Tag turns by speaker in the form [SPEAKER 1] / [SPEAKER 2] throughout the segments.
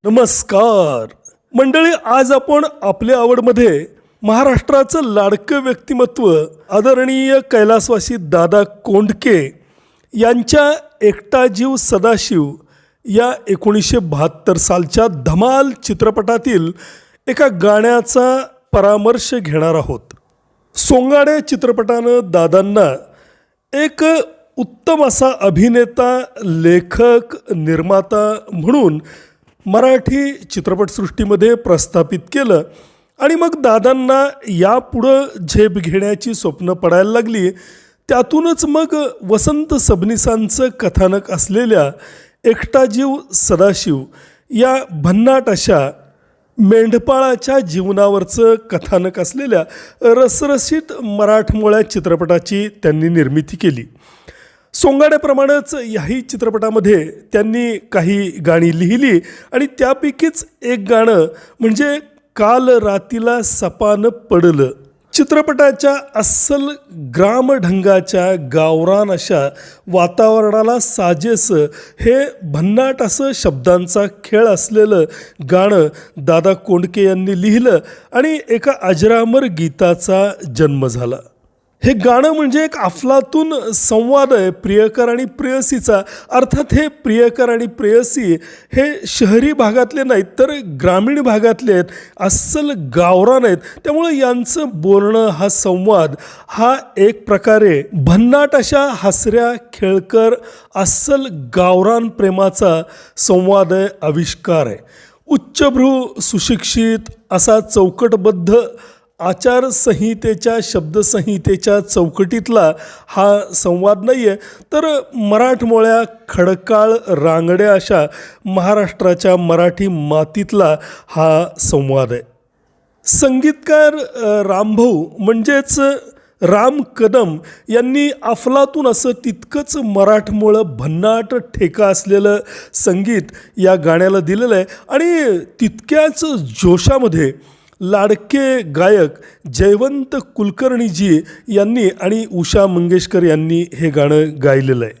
[SPEAKER 1] नमस्कार मंडळी, आज आपण आपल्या आवडमध्ये महाराष्ट्राचं लाडकं व्यक्तिमत्व आदरणीय कैलासवासी दादा कोंडके यांच्या एकटा जीव सदाशिव या 1972 सालच्या धमाल चित्रपटातील एका गाण्याचा परामर्श घेणार आहोत. सोंगाड्या चित्रपटानं दादांना एक उत्तम असा अभिनेता, लेखक, निर्माता म्हणून मराठी चित्रपटसृष्टीमध्ये प्रस्थापित केलं आणि मग दादांना यापुढं झेप घेण्याची स्वप्न पडायला लागली. त्यातूनच मग वसंत सबनीसांचं कथानक असलेल्या एकटा जीव सदाशिव या भन्नाट अशा मेंढपाळाच्या जीवनावरचं कथानक असलेल्या रसरशीत मराठमोळ्या चित्रपटाची त्यांनी निर्मिती केली. सोंगाड्याप्रमाणेच याही चित्रपटामध्ये त्यांनी काही गाणी लिहिली आणि त्यापैकीच एक गाणं म्हणजे काल रातीला सपान पडलं. चित्रपटाच्या अस्सल ग्रामढंगाच्या गावरान अशा वातावरणाला साजेस हे भन्नाट असं शब्दांचा खेळ असलेलं गाणं दादा कोंडके यांनी लिहिलं आणि एका अजरामर गीताचा जन्म झाला. हे गाणं म्हणजे एक अफलातून संवाद आहे प्रियकर आणि प्रेयसीचा. अर्थात हे प्रियकर आणि प्रेयसी हे शहरी भागातले नाहीत तर ग्रामीण भागातले आहेत, अस्सल गावरान आहेत. त्यामुळे यांचं बोलणं, हा संवाद हा एक प्रकारे भन्नाट अशा हसऱ्या खेळकर अस्सल गावरान प्रेमाचा संवाद आहे, आविष्कार आहे. उच्चभ्रू सुशिक्षित असा चौकटबद्ध आचारसंहितेच्या शब्दसंहितेच्या चौकटीतला हा संवाद नाही आहे, तर मराठमोळ्या खडकाळ रांगड्या अशा महाराष्ट्राच्या मराठी मातीतला हा संवाद आहे. संगीतकार रामभाऊ म्हणजेच राम कदम यांनी अफलातून असं तितकंच मराठमोळं भन्नाट ठेका असलेलं संगीत या गाण्याला दिलेलं आहे आणि तितक्याच जोशामध्ये लाडके गायक जयवंत कुलकर्णीजी यांनी आणि उषा मंगेशकर यांनी हे गाणं गायलेलं आहे.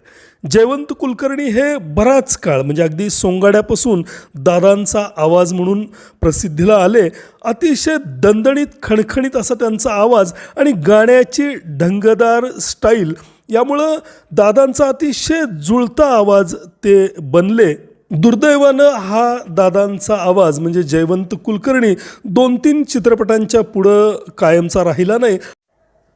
[SPEAKER 1] जयवंत कुलकर्णी हे बराच काळ म्हणजे अगदी सोंगाड्यापासून दादांचा आवाज म्हणून प्रसिद्धीला आले. अतिशय दणदणीत खणखणीत असा त्यांचा आवाज आणि गाण्याची ढंगदार स्टाईल यामुळं दादांचा अतिशय जुळता आवाज ते बनले. दुर्दैवानं हा दादांचा आवाज म्हणजे जयवंत कुलकर्णी 2-3 चित्रपटांच्या पुढं कायमचा राहिला नाही.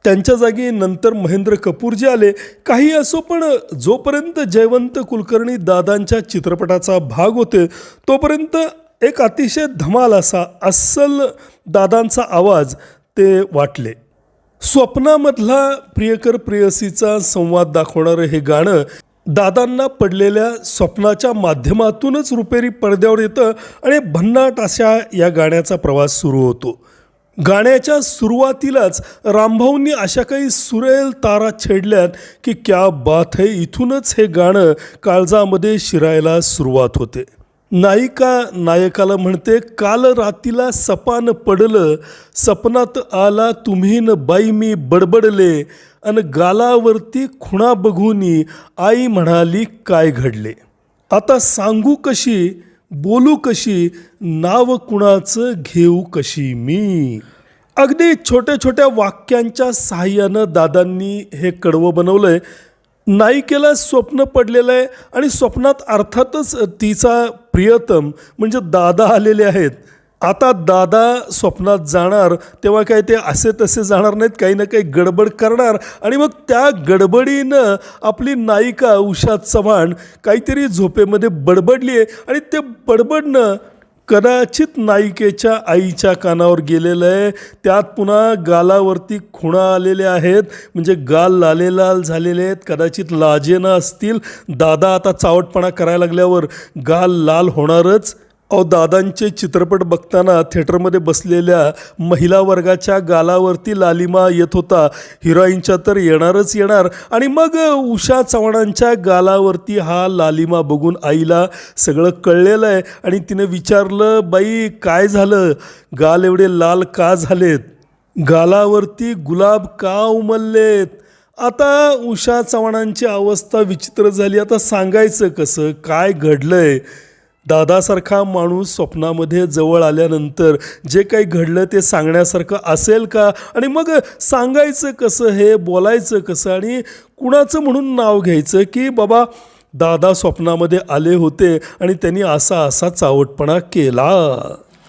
[SPEAKER 1] त्यांच्या जागी नंतर महेंद्र कपूरजी आले. काही असो, पण जोपर्यंत जयवंत कुलकर्णी दादांच्या चित्रपटाचा भाग होते तोपर्यंत एक अतिशय धमाल असा अस्सल दादांचा आवाज ते वाटले. स्वप्नामधला प्रियकर प्रेयसीचा संवाद दाखवणारं हे गाणं दादांना पडलेल्या स्वप्नाच्या माध्यमातूनच रुपेरी पडद्यावर येतं आणि भन्नाट अशा या गाण्याचा प्रवास सुरू होतो. गाण्याच्या सुरुवातीलाच रामभाऊंनी अशा काही सुरेल तारा छेडल्यात की क्या बात है. इथूनच हे गाणं काळजामध्ये शिरायला सुरुवात होते. नायिका नायकाला म्हणते, काल रातीला सपान पडलं, सपनात आला तुम्ही न बाई मी बडबडले, अन गालावरती खुणा बघूनी आई म्हणाली काय घडले. आता सांगू कशी, बोलू कशी, नाव कुणाचं घेऊ कशी मी. अगदी छोट्या छोट्या वाक्यांच्या साहाय्यानं दादांनी हे कडवं बनवलंय. नायिकेला स्वप्न पडलेलं आहे आणि स्वप्नात अर्थातच तिचा प्रियतम म्हणजे दादा आलेले आहेत. आता दादा स्वप्नात जाणार तेव्हा काय ते असे तसे जाणार नाहीत, काही ना काही गडबड करणार आणि मग त्या गडबडीनं आपली नायिका उषा चव्हाण काहीतरी झोपेमध्ये बडबडली आहे आणि ते बडबडणं कदाचित नायिकेच्या आईच्या कानावर गेलेलं आहे. त्यात पुन्हा गालावरती खुणा आलेल्या आहेत म्हणजे गाल लालेलाल झालेले आहेत, कदाचित लाजेनं असतील. दादा आता चावटपणा करायला लागल्यावर गाल लाल होणारच. दादांचे चित्रपट बघताना थिएटरमध्ये बसलेल्या महिला वर्गाच्या गालावरती लालिमा येत होता. हिरोईनच्या तर येणारच येणार. आणि मग उषा चव्हाणांच्या गालावरती हा लालिमा बघून आईला सगळं कळलेलं आहे आणि तिने विचारलं, बाई काय झालं, गाल एवढे लाल का झालेत, गालावरती गुलाब का उमललेत. आता उषा चव्हाणांची अवस्था विचित्र झाली. आता सांगायचं कसं, काय घडलंय. दादासारखा माणूस स्वप्नामध्ये जवळ आल्यानंतर जे काही घडलं ते सांगण्यासारखं असेल का, आणि मग सांगायचं कसं, हे बोलायचं कसं, आणि कुणाचं म्हणून नाव घ्यायचं की बाबा दादा स्वप्नामध्ये आले होते आणि त्यांनी असा असा चावटपणा केला.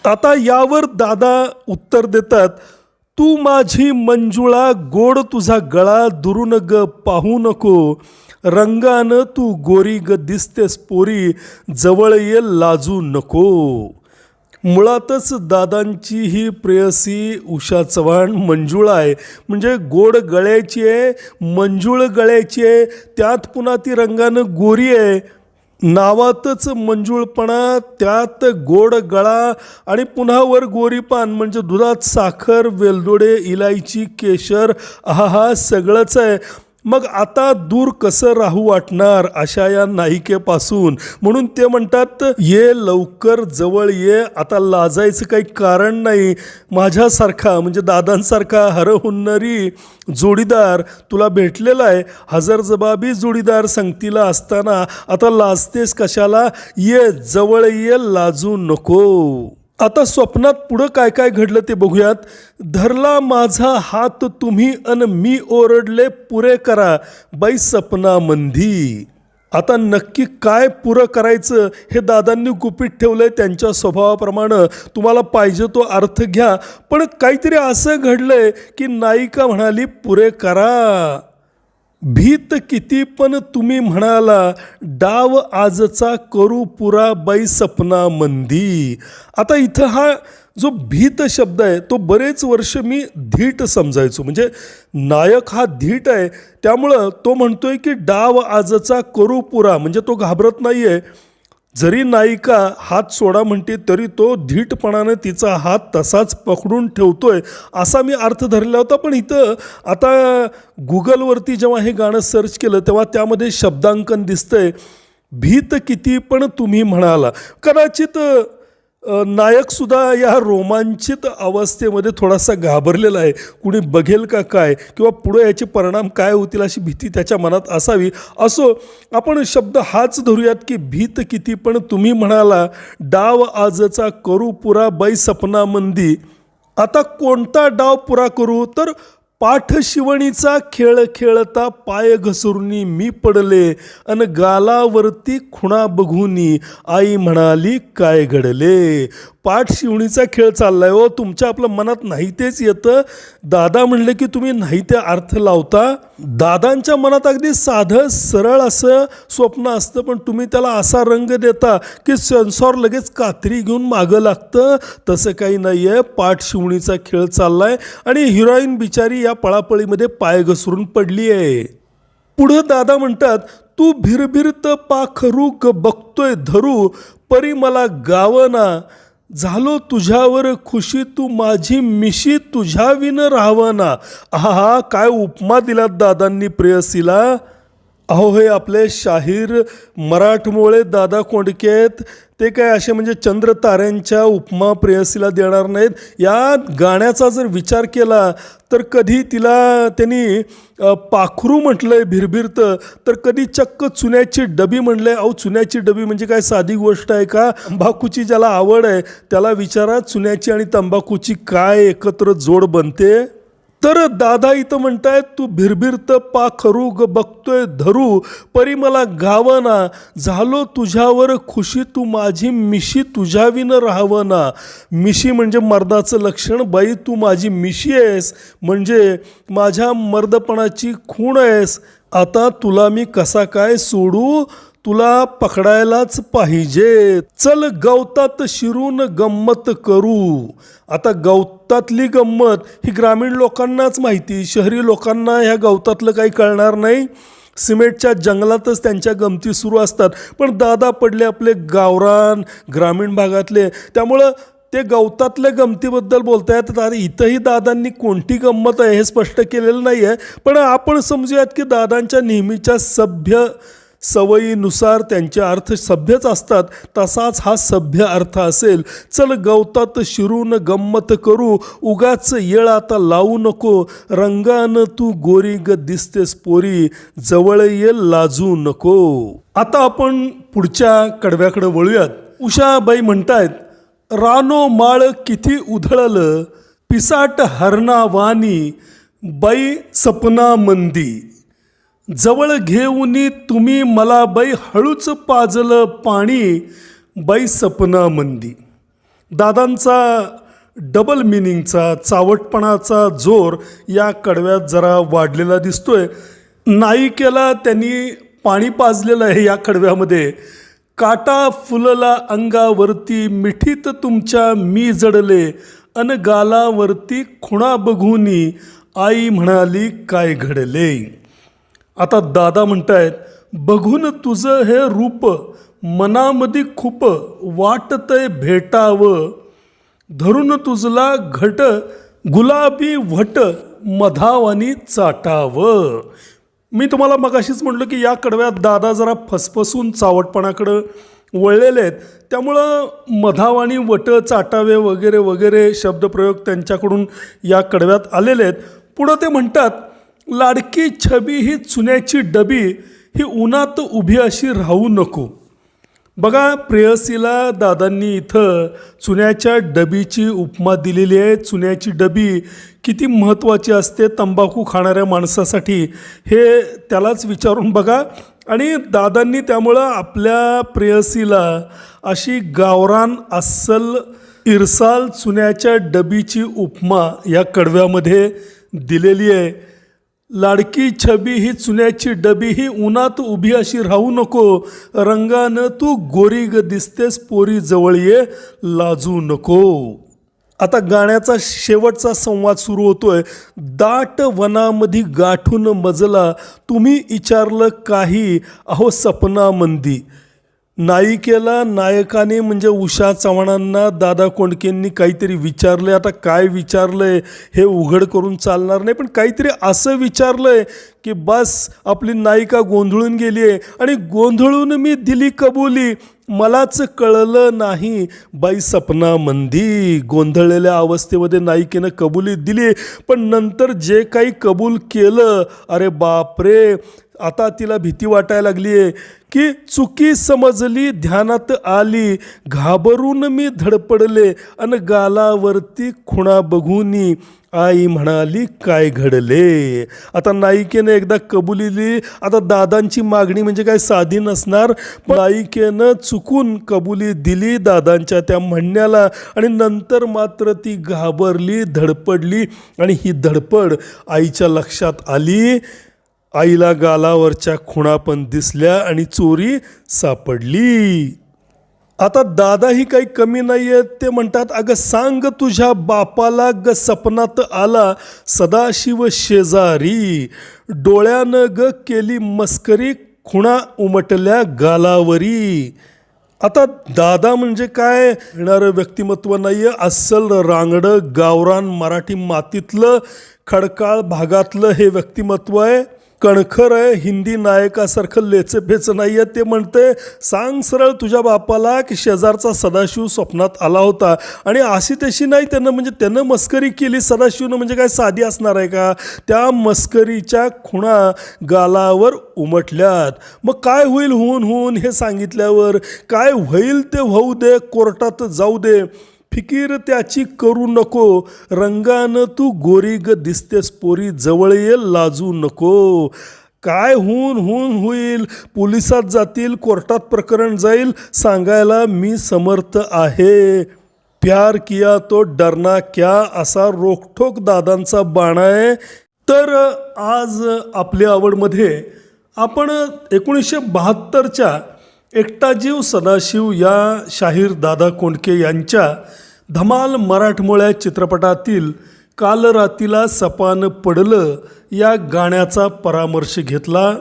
[SPEAKER 1] आता यावर दादा उत्तर देतात, तू माझी मंजुळा गोड तुझा गळा दुरून ग पाहू नको, रंगानं तू गोरी ग दिसतेस पोरी जवळ ये लाजू नको. मुळातच दादांची ही प्रेयसी उषा चव्हाण मंजुळा आहे, म्हणजे गोड गळ्याची आहे, मंजुळ गळ्याची आहे, त्यात पुन्हा ती रंगानं गोरी आहे. नावातच मंजुळपणा, त्यात गोड गळा आणि पुन्हा वर गोरीपान, म्हणजे दुधात साखर, वेलदोडे, इलायची, केशर, हा सगळंच आहे. मग आता दूर कसं राहू वाटणार अशा या नायिकेपासून, म्हणून ते म्हणतात ये लवकर जवळ ये, आता लाजायचं काही कारण नाही. माझ्यासारखा म्हणजे दादांसारखा हरहुन्नरी जोडीदार तुला भेटलेला आहे, हजरजबाबी जोडीदार संगतीला असताना आता लाजतेस कशाला, ये जवळ ये, लाजू नको. आता स्वप्नात पुढं काय काय घडलं ते बघूयात. धरला माझा हात तुम्ही अन मी ओरडले पुरे करा बाई सपनामंदी. आता नक्की काय पुरं करायचं हे दादांनी गुपित ठेवलंय त्यांच्या स्वभावाप्रमाणे. तुम्हाला पाहिजे तो अर्थ घ्या, पण काहीतरी असं घडलंय की नायिका म्हणाली पुरे करा. भीत किती पण तुम्ही म्हणाला, डाव आजचा करू पुरा बाई सपनामंदी. आता इथं हा जो भीत शब्द आहे तो बरेच वर्ष मी धीट समजायचो, म्हणजे नायक हा धीट आहे, त्यामुळं तो म्हणतोय की डाव आजचा करू पुरा, म्हणजे तो घाबरत नाही आहे. जरी नायिका हात सोडा म्हणते तरी तो धीटपणानं तिचा हात तसाच पकडून ठेवतोय, असा मी अर्थ धरला होता. पण इथं आता गुगलवरती जेव्हा हे गाणं सर्च केलं तेव्हा त्यामध्ये शब्दांकन दिसतंय, भीत किती पण तुम्ही म्हणाला. कदाचित नायकसुद्धा या रोमांचित अवस्थेमध्ये थोडासा घाबरलेला आहे, कुणी बघेल का काय, किंवा पुढे याचे परिणाम काय होतील अशी भीती त्याच्या मनात असावी. असो, आपण शब्द हाच धरूयात की भीत किती पण तुम्ही म्हणाला, डाव आजचा करू पुरा बाई सपनामंदी. आता कोणता डाव पुरा करू, तर पाठ शिवणीचा खेळ खेळता पाय घसरुनी मी पडले अन गालावरती खुणा बघुनी आई म्हणाली काय घडले. पाठ शिवणीचा खेळ चाललाय हो तुमच्या, आपलं मनात नाही तेच येतं. दादा म्हणले की तुम्ही नाही ते अर्थ लावता. दादांच्या मनात अगदी साधं सरळ असं स्वप्न असतं, पण तुम्ही त्याला असा रंग देता की सेन्सॉर लगेच कात्री घेऊन मागं लागतं. तसं काही नाही आहे, पाठ शिवणीचा खेळ चाललाय आणि हिरोईन बिचारी या पळापळीमध्ये पाय घसरून पडली आहे. पुढं दादा म्हणतात, तू भिरभिरत पाखरू ग बघतोय धरू परी मला गावना, झालो तुझ्यावर खुशी तू माझी मिशी तुझ्या विन राहावना. आहा, काय उपमा दिलात दादांनी प्रेयसीला. अहो, हे आपले शाहीर मराठमोळे दादा कोंडके आहेत, ते काय असे म्हणजे चंद्र ताऱ्यांच्या उपमा प्रेयसीला देणार नाहीत. या गाण्याचा जर विचार केला तर कधी तिला त्यांनी पाखरू म्हटलंय भिरभिरतं, तर कधी चक्क चुन्याची डबी म्हणलंय. अहो, चुन्याची डबी म्हणजे काय साधी गोष्ट आहे का. तंबाखूची ज्याला आवड आहे त्याला विचारा, चुन्याची आणि तंबाखूची काय एकत्र जोड बनते. तर दादा इथं म्हणतायत, तू भिरभिरत पाखरू ग बघतोय धरू परी मला गावना, झालो तुझ्यावर खुशी तू माझी मिशी तुझ्या विन राहावना. मिशी म्हणजे मर्दाचं लक्षण, बाई तू माझी मिशी आहेस म्हणजे माझ्या मर्दपणाची खूण आहेस. आता तुला मी कसा काय सोडू, तुला पकडायलाच पाहिजे. चल गवतात शिरून गंमत करू. आता गवतातली गंमत ही ग्रामीण लोकांनाच माहिती, शहरी लोकांना ह्या गवतातलं काही कळणार नाही. सिमेंटच्या जंगलातच त्यांच्या गमती सुरू असतात. पण दादा पडले आपले गावरान ग्रामीण भागातले, त्यामुळं ते गवतातल्या गमतीबद्दल बोलतायत. आता इथंही दादांनी कोणती गंमत आहे हे स्पष्ट केलेलं नाही आहे, पण आपण समजूयात की दादांच्या नेहमीच्या सभ्य सवयीनुसार त्यांचे अर्थ सभ्यच असतात, तसाच हा सभ्य अर्थ असेल. चल गवतात शिरून गंमत करू, उगाच येळ आता लावू नको, रंगानं तू गोरी ग दिसतेस पोरी जवळ ये लाजू नको. आता आपण पुढच्या कडव्याकडे वळूयात. उषाबाई म्हणतायत, रानो माळ किती उधळलं, पिसाट हरणावानी बाई सपना मंदी, जवळ घेऊनी तुम्ही मला बाई हळूच पाजलं पाणी, बाई सपना मंदी. दादांचा डबल मिनिंगचा चावटपणाचा जोर या कडव्यात जरा वाढलेला दिसतोय. नायिकेला त्यांनी पाणी पाजलेलं आहे या कडव्यामध्ये. काटा फुलला अंगावरती, मिठीत तुमच्या मी जडले, अन गालावरती खुणा बघूनी आई म्हणाली काय घडले. आता दादा म्हणतायत, बघून तुझं हे रूप मनामध्ये खूप वाटतंय भेटावं, धरून तुझला घट गुलाबी वट मधावानी चाटावं. मी तुम्हाला मगाशीच म्हटलं की या कडव्यात दादा जरा फसफसून चावटपणाकडं वळलेले आहेत. त्यामुळं मधावानी वट चाटावे वगैरे वगैरे शब्दप्रयोग त्यांच्याकडून या कडव्यात आलेले आहेत. पुढं ते म्हणतात, लाडकी छबी ही चुन्याची डबी, ही उन्हात उभी अशी राहू नको. बघा, प्रेयसीला दादांनी इथं चुन्याच्या डबीची उपमा दिलेली आहे. चुन्याची डबी किती महत्त्वाची असते तंबाखू खाणाऱ्या माणसासाठी हे त्यालाच विचारून बघा. आणि दादांनी त्यामुळं आपल्या प्रेयसीला अशी गावरान अस्सल इरसाल चुन्याच्या डबीची उपमा या कडव्यामध्ये दिलेली आहे. लाडकी छबी ही चुन्याची डबी, ही उन्हात उभी अशी राहू नको, रंगानं तू गोरी ग दिसतेस पोरी जवळ ये लाजू नको. आता गाण्याचा शेवटचा संवाद सुरू होतोय. दाट वनामध्ये गाठून मजला, तुम्ही विचारलं काही अहो सपना मंदी. नायिकेला नायकाने म्हणजे उषा चव्हाणांना दादा कोंडकेंनी काहीतरी विचारले. आता काय विचारलंय हे उघड करून चालणार नाही, पण काहीतरी असं विचारलंय की बस आपली नायिका गोंधळून गेली आहे. आणि गोंधळून मी दिली कबुली, मलाच कळलं नाही बाई सपना मंदी. गोंधळलेल्या अवस्थेमध्ये नायिकेनं कबुली दिली, पण नंतर जे काही कबूल केलं, अरे बापरे, आता तिला भीती वाटायला लागली आहे की चुकी समजली ध्यानात आली, घाबरून मी धडपडले, अन गालावरती खुणा बघूनी आई म्हणाली काय घडले. आता नायिकेनं एकदा कबुली दिली. आता दादांची मागणी म्हणजे काय साधी नसणार, पण नायिकेनं चुकून कबुली दिली दादांच्या त्या म्हणण्याला, आणि नंतर मात्र ती घाबरली, धडपडली, आणि ही धडपड आईच्या लक्षात आली. आईला गालावरच्या खुणा पण दिसल्या आणि चोरी सापडली. आता दादाही काही कमी नाही आहेत. ते म्हणतात, अगं सांग तुझ्या बापाला ग सपनात आला सदाशिव शेजारी, डोळ्यानं ग केली मस्करी, खुणा उमटल्या गालावरी. आता दादा म्हणजे काय येणारं व्यक्तिमत्व नाही आहे, अस्सल रांगडं गावरान मराठी मातीतलं खडकाळ भागातलं हे व्यक्तिमत्व आहे. कणखर आहे, हिंदी नायकासारखं लेचपेचं नाही आहे. ते म्हणते, सांग सरळ तुझ्या बापाला की शेजारचा सदाशिव स्वप्नात आला होता, आणि अशी तशी नाही त्यानं, म्हणजे त्यानं मस्करी केली सदाशिवनं, म्हणजे काय साधी असणार आहे का. त्या मस्करीच्या खुणा गालावर उमटल्यात. मग काय होईल होऊन होऊन हे सांगितल्यावर, काय होईल ते होऊ दे, कोर्टात जाऊ दे, फिकीर त्याची करू नको, रंगानं तू गोरी ग दिसतेस पोरी जवळ ये लाजू नको. काय होऊन होईल, पोलिसात जातील, कोर्टात प्रकरण जाईल, सांगायला मी समर्थ आहे. प्यार किया तो डरना क्या असा रोखठोक दादांचा बाणा आहे. तर आज आपल्या आवडमध्ये आपण 1972च्या एकटा जीव सदाशिव या शाहीर दादा कोंडके यांच्या धमाल मराठमोळ्या चित्रपटातील काल रातीला सपान पडलं या गाण्याचा परामर्श घेतला.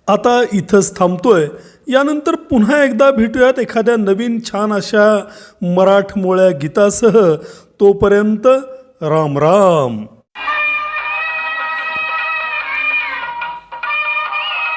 [SPEAKER 1] आता इथंच थांबतोय. यानंतर पुन्हा एकदा भेटूयात एखाद्या नवीन छान अशा मराठमोळ्या गीतासह. तोपर्यंत राम राम.